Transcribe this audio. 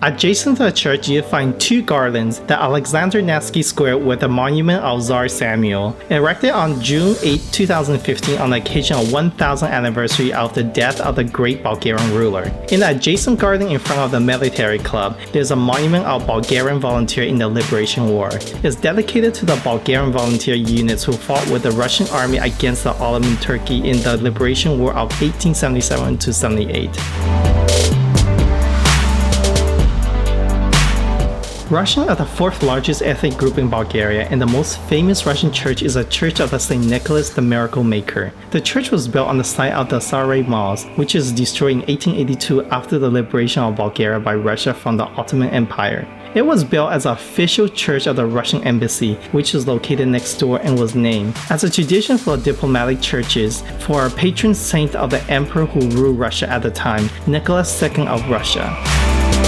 Adjacent to the church, you find two gardens, the Alexander Nevsky Square with the Monument of Tsar Samuil, erected on June 8, 2015 on the occasion of 1000th anniversary of the death of the great Bulgarian ruler. In the adjacent garden in front of the military club, there's a Monument of Bulgarian Volunteers in the Liberation War. It's dedicated to the Bulgarian volunteer units who fought with the Russian army against the Ottoman Turkey in the Liberation War of 1877-78. Russian are the fourth largest ethnic group in Bulgaria, and the most famous Russian church is the Church of the St. Nicholas the Miracle Maker. The church was built on the site of the Saray Mosque, which was destroyed in 1882 after the liberation of Bulgaria by Russia from the Ottoman Empire. It was built as an official church of the Russian embassy, which is located next door, and was named, as a tradition for diplomatic churches, for a patron saint of the emperor who ruled Russia at the time, Nicholas II of Russia.